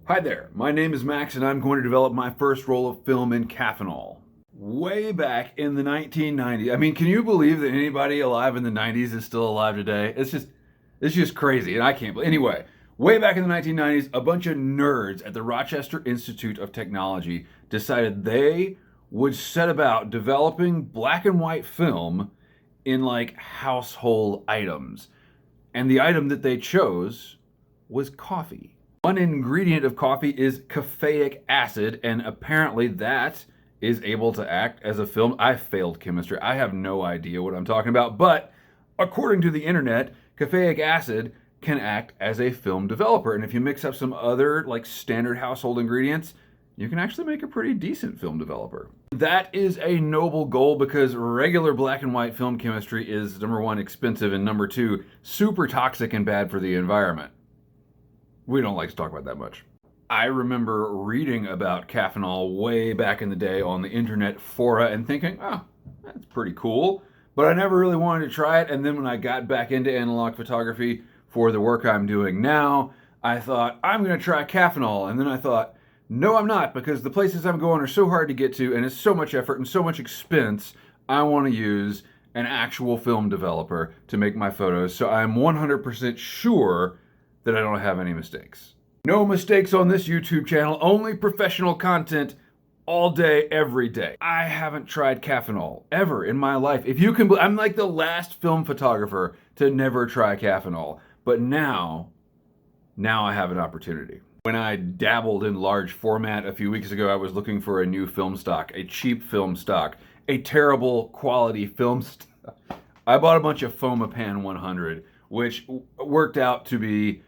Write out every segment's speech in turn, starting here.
Hi there, my name is Max and I'm going to develop my first roll of film in Caffenol. Way back in the 1990s, I mean, can you believe that anybody alive in the 90s is still alive today? It's just crazy, and I can't believe. Anyway, way back in the 1990s, a bunch of nerds at the Rochester Institute of Technology decided they would set about developing black and white film in like household items. And the item that they chose was coffee. One ingredient of coffee is caffeic acid, and apparently that is able to act as a film. I failed chemistry. I have no idea what I'm talking about, but according to the internet, caffeic acid can act as a film developer. And if you mix up some other like standard household ingredients, you can actually make a pretty decent film developer. That is a noble goal because regular black and white film chemistry is, number one, expensive, and number two, super toxic and bad for the environment. We don't like to talk about that much. I remember reading about Caffenol way back in the day on the internet fora and thinking, oh, that's pretty cool. But I never really wanted to try it. And then when I got back into analog photography for the work I'm doing now, I thought, I'm going to try Caffenol. And then I thought, no, I'm not, because the places I'm going are so hard to get to and it's so much effort and so much expense. I want to use an actual film developer to make my photos so I'm 100% sure that I don't have any mistakes. No mistakes on this YouTube channel, only professional content all day, every day. I haven't tried Caffenol ever in my life. If you can, I'm like the last film photographer to never try Caffenol, but now I have an opportunity. When I dabbled in large format a few weeks ago, I was looking for a new film stock, a cheap film stock, a terrible quality film stock. I bought a bunch of Fomapan 100, which worked out to be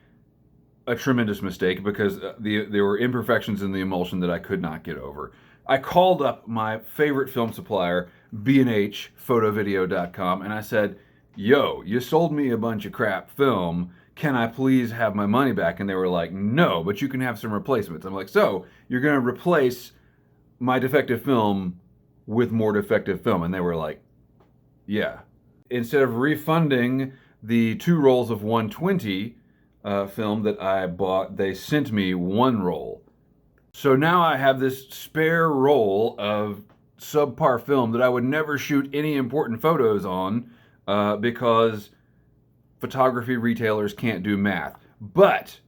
a tremendous mistake because there were imperfections in the emulsion that I could not get over. I called up my favorite film supplier, B&H photovideo.com, and I said, yo, you sold me a bunch of crap film. Can I please have my money back? And they were like, no, but you can have some replacements. I'm like, so you're going to replace my defective film with more defective film? And they were like, yeah. Instead of refunding the 2 rolls of 120 film that I bought, they sent me 1 roll. So now I have this spare roll of subpar film that I would never shoot any important photos on because photography retailers can't do math. But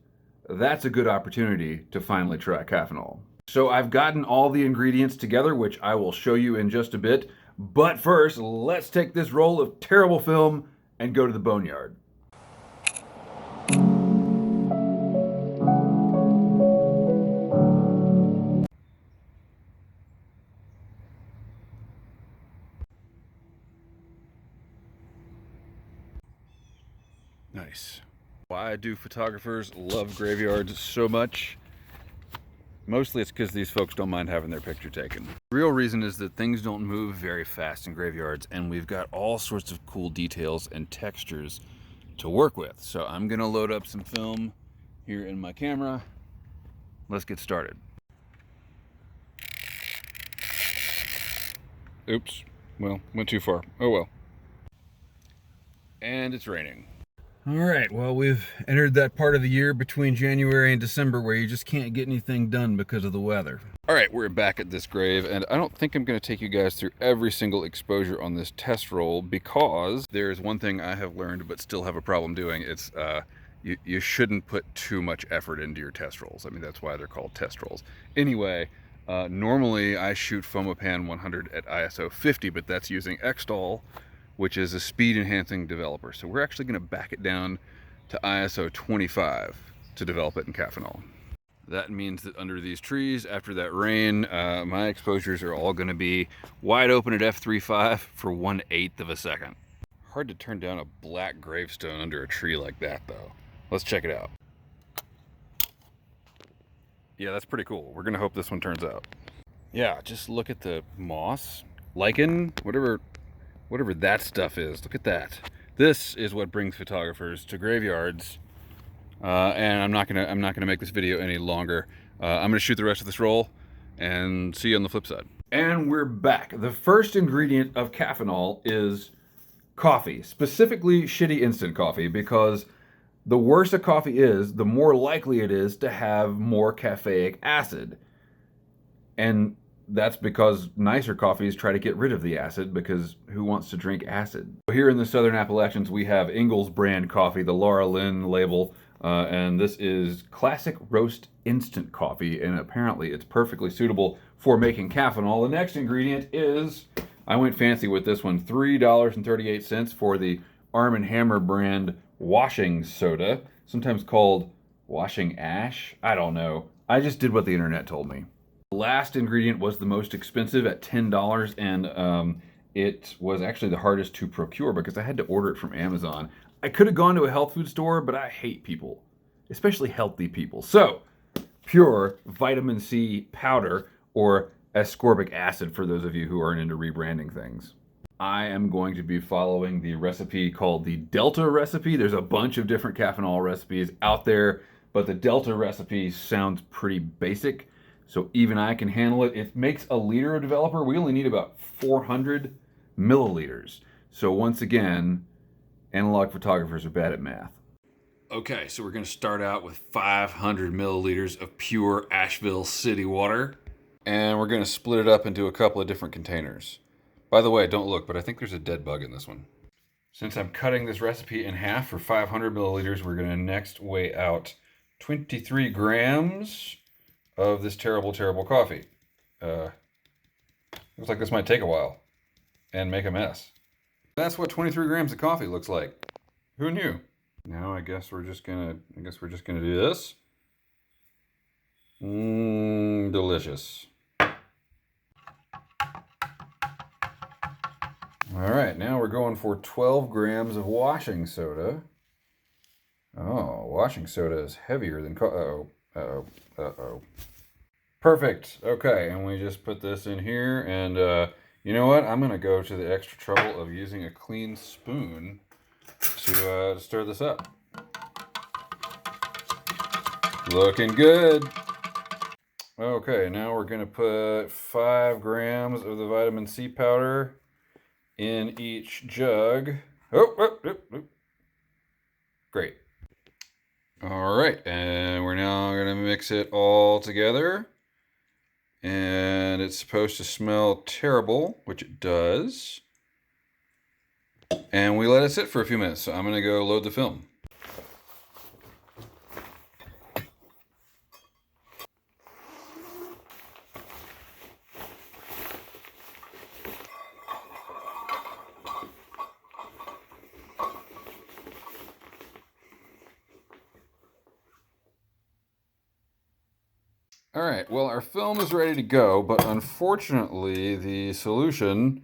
that's a good opportunity to finally try Caffenol. So I've gotten all the ingredients together, which I will show you in just a bit. But first, let's take this roll of terrible film and go to the boneyard. Nice. Why do photographers love graveyards so much? Mostly it's because these folks don't mind having their picture taken. The real reason is that things don't move very fast in graveyards, and we've got all sorts of cool details and textures to work with. So I'm gonna load up some film here in my camera. Let's get started. Oops, well, went too far. Oh well. And it's raining. All right, well, we've entered that part of the year between January and December where you just can't get anything done because of the weather. All right, we're back at this grave, and I don't think I'm going to take you guys through every single exposure on this test roll because there's one thing I have learned but still have a problem doing. It's you shouldn't put too much effort into your test rolls. I mean, that's why they're called test rolls. Anyway, normally I shoot Fomapan 100 at ISO 50, but that's using Xtol, which is a speed enhancing developer. So we're actually going to back it down to ISO 25 to develop it in Caffenol. That means that under these trees, after that rain, my exposures are all going to be wide open at f3.5 for 1/8 of a second. Hard to turn down a black gravestone under a tree like that though. Let's check it out. Yeah, that's pretty cool. We're going to hope this one turns out. Yeah, just look at the moss, lichen, whatever that stuff is. Look at that. This is what brings photographers to graveyards. And I'm not gonna make this video any longer. I'm gonna shoot the rest of this roll and see you on the flip side. And we're back. The first ingredient of Caffenol is coffee, specifically shitty instant coffee, because The worse a coffee is, the more likely it is to have more caffeic acid. And that's because nicer coffees try to get rid of the acid, because who wants to drink acid? Here in the Southern Appalachians, we have Ingles brand coffee, the Laura Lynn label, and this is classic roast instant coffee, and apparently it's perfectly suitable for making caffeinol. The next ingredient is, I went fancy with this one, $3.38 for the Arm & Hammer brand washing soda, sometimes called washing ash. I don't know. I just did what the internet told me. The last ingredient was the most expensive at $10, and it was actually the hardest to procure because I had to order it from Amazon. I could have gone to a health food store, but I hate people, especially healthy people. So, pure vitamin C powder, or ascorbic acid for those of you who aren't into rebranding things. I am going to be following the recipe called the Delta recipe. There's a bunch of different caffeinol recipes out there, but the Delta recipe sounds pretty basic, so even I can handle it. It makes a liter of developer. We only need about 400 milliliters. So once again, analog photographers are bad at math. Okay, so we're going to start out with 500 milliliters of pure Asheville City water, and we're going to split it up into a couple of different containers. By the way, don't look, but I think there's a dead bug in this one. Since I'm cutting this recipe in half for 500 milliliters, we're going to next weigh out 23 grams of this terrible, terrible coffee. Looks like this might take a while and make a mess. That's what 23 grams of coffee looks like. Who knew? Now I guess we're just gonna do this. Delicious. All right, now we're going for 12 grams of washing soda. Oh, washing soda is heavier than uh-oh. Perfect. Okay, and we just put this in here, and you know what? I'm gonna go to the extra trouble of using a clean spoon to stir this up. Looking good. Okay, now we're gonna put 5 grams of the vitamin C powder in each jug. Oh. Great. All right, and we're now gonna mix it all together. And it's supposed to smell terrible, which it does. And we let it sit for a few minutes, so I'm gonna go load the film. All right, well, our film is ready to go, but unfortunately the solution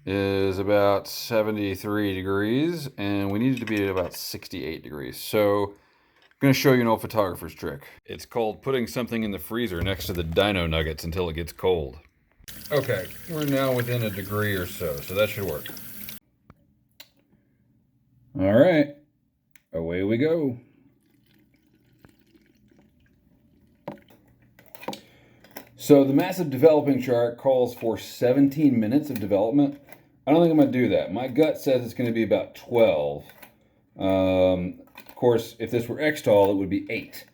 is about 73 degrees, and we need it to be at about 68 degrees. So I'm going to show you an old photographer's trick. It's called putting something in the freezer next to the dino nuggets until it gets cold. Okay, we're now within a degree or so that should work. All right, away we go. So the massive developing chart calls for 17 minutes of development. I don't think I'm going to do that. My gut says it's going to be about 12. Of course, if this were Xtol, it would be 8.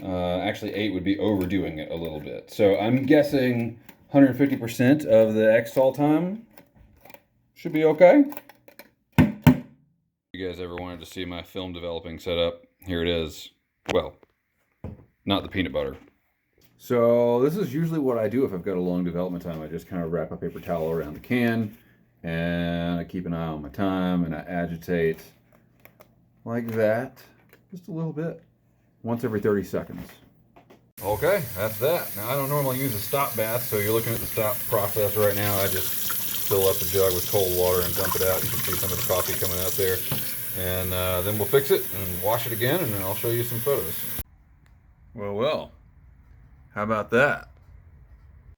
Actually, 8 would be overdoing it a little bit. So I'm guessing 150% of the Xtol time should be okay. If you guys ever wanted to see my film developing setup, here it is. Well, not the peanut butter. So this is usually what I do if I've got a long development time. I just kind of wrap a paper towel around the can, and I keep an eye on my time, and I agitate like that, just a little bit, once every 30 seconds. Okay, that's that. Now I don't normally use a stop bath, so you're looking at the stop process right now. I just fill up the jug with cold water and dump it out. You can see some of the coffee coming out there. And then we'll fix it and wash it again, and then I'll show you some photos. Well. How about that?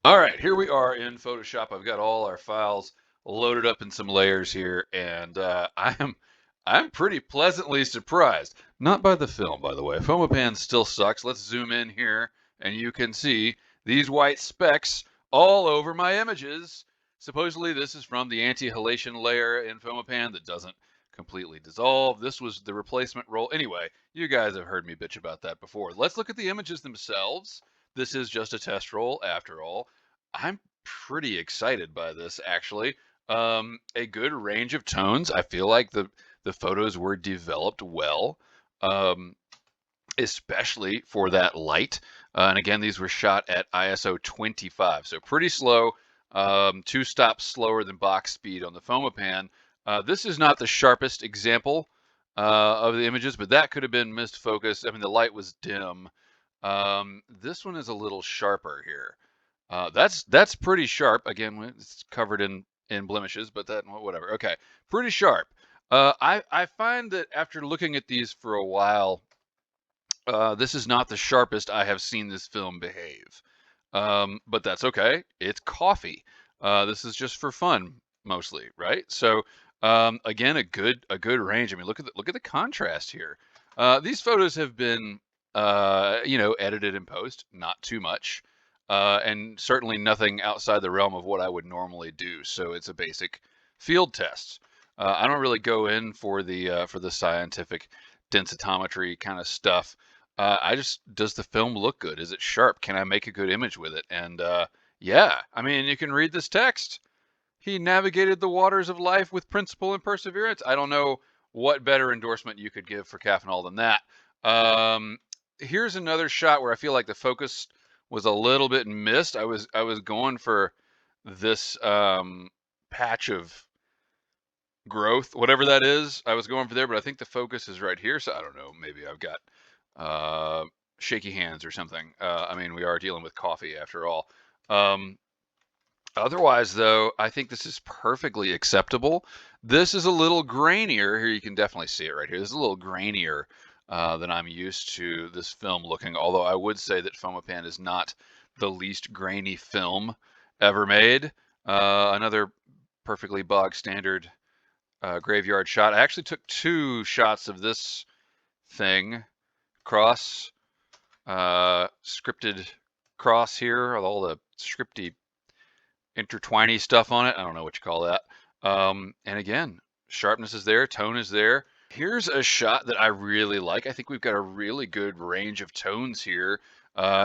All right, here we are in Photoshop. I've got all our files loaded up in some layers here, and I'm pretty pleasantly surprised. Not by the film, by the way. Fomapan still sucks. Let's zoom in here, and you can see these white specks all over my images. Supposedly, this is from the anti-halation layer in Fomapan that doesn't completely dissolved. This was the replacement roll. Anyway, you guys have heard me bitch about that before. Let's look at the images themselves. This is just a test roll after all. I'm pretty excited by this, actually. A good range of tones. I feel like the photos were developed well. Um, Especially for that light. And again, these were shot at ISO 25, so pretty slow, 2 stops slower than box speed on the Fomapan. This is not the sharpest example of the images, but that could have been missed focus. I mean, the light was dim. This one is a little sharper here. That's pretty sharp. Again, it's covered in blemishes, but that whatever. Okay, pretty sharp. I find that after looking at these for a while, this is not the sharpest I have seen this film behave. But that's okay. It's coffee. This is just for fun mostly, right? So again, a good range. I mean, look at the contrast here. These photos have been edited in post, not too much, and certainly nothing outside the realm of what I would normally do. So it's a basic field test. I don't really go in for the scientific densitometry kind of stuff. Does the film look good? Is it sharp? Can I make a good image with it? And yeah, I mean, you can read this text. He navigated the waters of life with principle and perseverance. I don't know what better endorsement you could give for Caffenol than that. Here's another shot where I feel like the focus was a little bit missed. I was going for this patch of growth, whatever that is. I was going for there, but I think the focus is right here. So I don't know. Maybe I've got shaky hands or something. I mean, we are dealing with coffee after all. Otherwise, though, I think this is perfectly acceptable. This is a little grainier. Here you can definitely see it right here. This is a little grainier than I'm used to this film looking, although I would say that Fomapan is not the least grainy film ever made. Another perfectly bog standard graveyard shot. I actually took 2 shots of this thing, cross, scripted cross here, with all the scripty intertwiny stuff on it. I don't know what you call that. And again, sharpness is there, tone is there. Here's a shot that I really like. I think we've got a really good range of tones here.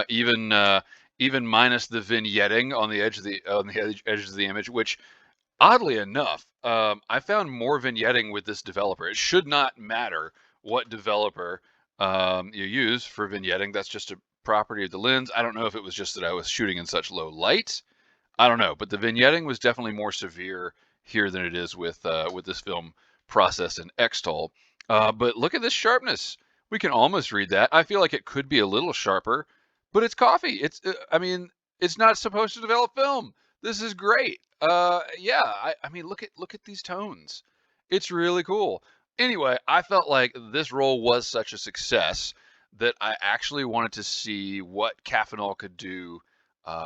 Even minus the vignetting on the edges of the image, which oddly enough, I found more vignetting with this developer. It should not matter what developer you use for vignetting. That's just a property of the lens. I don't know if it was just that I was shooting in such low light. I don't know, but the vignetting was definitely more severe here than it is with this film processed in Xtol. But look at this sharpness. We can almost read that. I feel like it could be a little sharper, but it's coffee. I mean, it's not supposed to develop film. This is great. Yeah, I mean, look at these tones. It's really cool. Anyway, I felt like this role was such a success that I actually wanted to see what Caffenol could do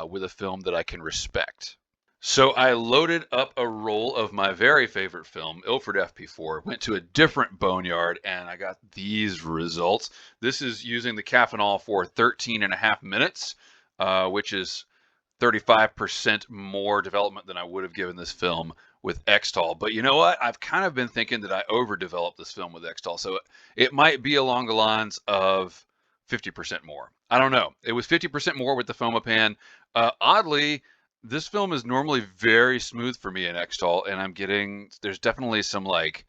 with a film that I can respect. So I loaded up a roll of my very favorite film, Ilford FP4, went to a different boneyard, and I got these results. This is using the Caffenol for 13 and a half minutes, which is 35% more development than I would have given this film with Xtol. But you know what? I've kind of been thinking that I overdeveloped this film with Xtol. So it might be along the lines of 50% more. I don't know. It was 50% more with the Fomapan. Oddly, this film is normally very smooth for me in Xtol, and there's definitely some like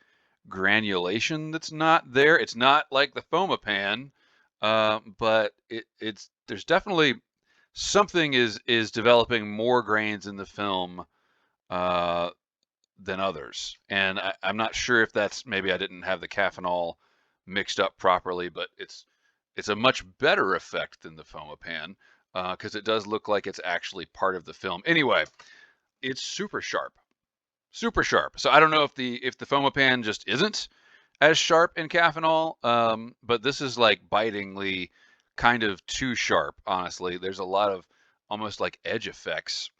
granulation that's not there. It's not like the Fomapan, but there's definitely something is developing more grains in the film than others, and I'm not sure if that's maybe I didn't have the Caffenol mixed up properly, but it's a much better effect than the Fomapan because it does look like it's actually part of the film. Anyway, it's super sharp, super sharp. So I don't know if the Fomapan just isn't as sharp in Caffenol, but this is like bitingly kind of too sharp, honestly. There's a lot of almost like edge effects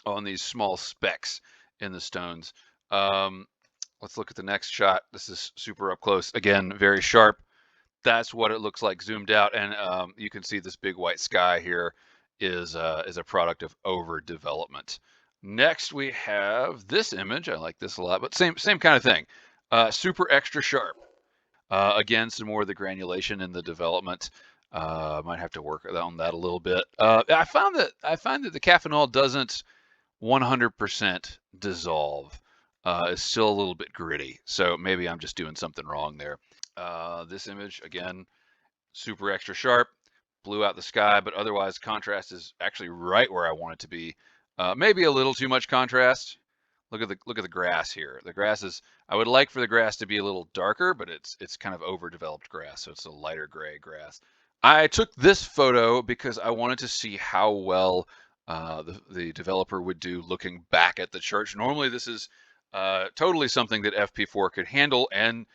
on these small specks in the stones. Let's look at the next shot. This is super up close. Again, very sharp. That's what it looks like zoomed out, and you can see this big white sky here is a product of overdevelopment. Next, we have this image. I like this a lot, but same kind of thing. Super extra sharp. Again, some more of the granulation in the development. Might have to work on that a little bit. I find that the Caffenol doesn't 100% dissolve. It's still a little bit gritty, so maybe I'm just doing something wrong there. This image, again, super extra sharp, blew out the sky, but otherwise contrast is actually right where I want it to be. Maybe a little too much contrast. Look at the grass here. The grass is, I would like for the grass to be a little darker, but it's kind of overdeveloped grass, so it's a lighter gray grass. I took this photo because I wanted to see how well the developer would do looking back at the church. Normally, this is totally something that FP4 could handle, and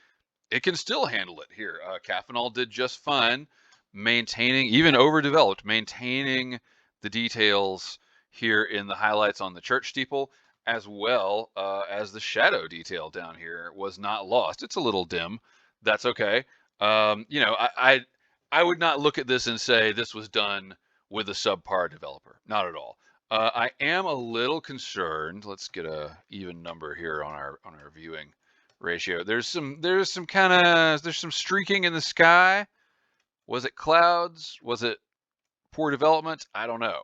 it can still handle it here. Caffenol did just fine maintaining, even overdeveloped, maintaining the details here in the highlights on the church steeple, as well as the shadow detail down here was not lost. It's a little dim. That's okay. You know, I would not look at this and say this was done with a subpar developer. Not at all. I am a little concerned. Let's get a even number here on our viewing ratio. There's some streaking in the sky. Was it clouds? Was it poor development? I don't know.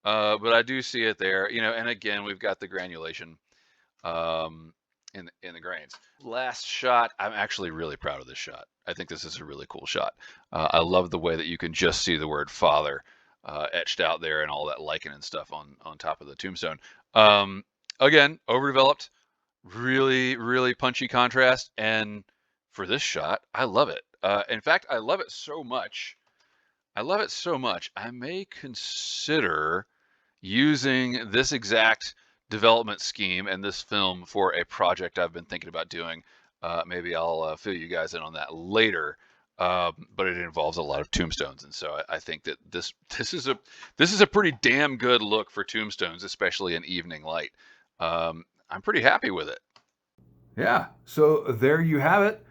But I do see it there, you know, and again, we've got the granulation in the grains. Last shot, I'm actually really proud of this shot. I think this is a really cool shot. I love the way that you can just see the word Father etched out there and all that lichen and stuff on top of the tombstone. Again, overdeveloped, really punchy contrast, and for this shot, I love it. In fact, I love it so much. I may consider using this exact development scheme and this film for a project I've been thinking about doing. Maybe I'll fill you guys in on that later. But it involves a lot of tombstones, and so I think that this is a pretty damn good look for tombstones, especially in evening light. I'm pretty happy with it. Yeah, so there you have it.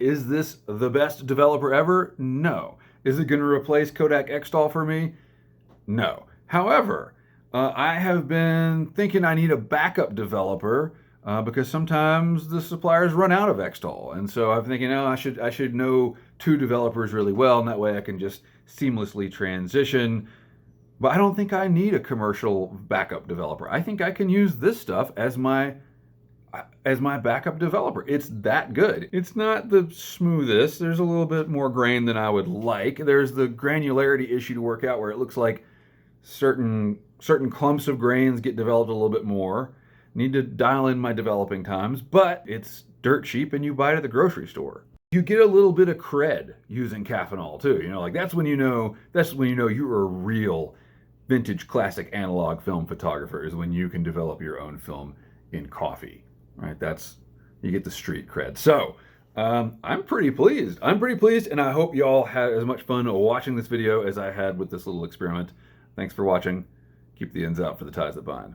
Is this the best developer ever? No. Is it going to replace Kodak Xtol for me? No. However, I have been thinking I need a backup developer because sometimes the suppliers run out of Xtol, and so I'm thinking, oh, I should know two developers really well, and that way I can just seamlessly transition. But I don't think I need a commercial backup developer. I think I can use this stuff as my backup developer. It's that good. It's not the smoothest. There's a little bit more grain than I would like. There's the granularity issue to work out where it looks like certain clumps of grains get developed a little bit more. Need to dial in my developing times, but it's dirt cheap and you buy it at the grocery store. You get a little bit of cred using Caffenol too. You know, like that's when you know you're a real vintage classic analog film photographer, is when you can develop your own film in coffee. Right? You get the street cred. So I'm pretty pleased. And I hope y'all had as much fun watching this video as I had with this little experiment. Thanks for watching. Keep the ends out for the ties that bind.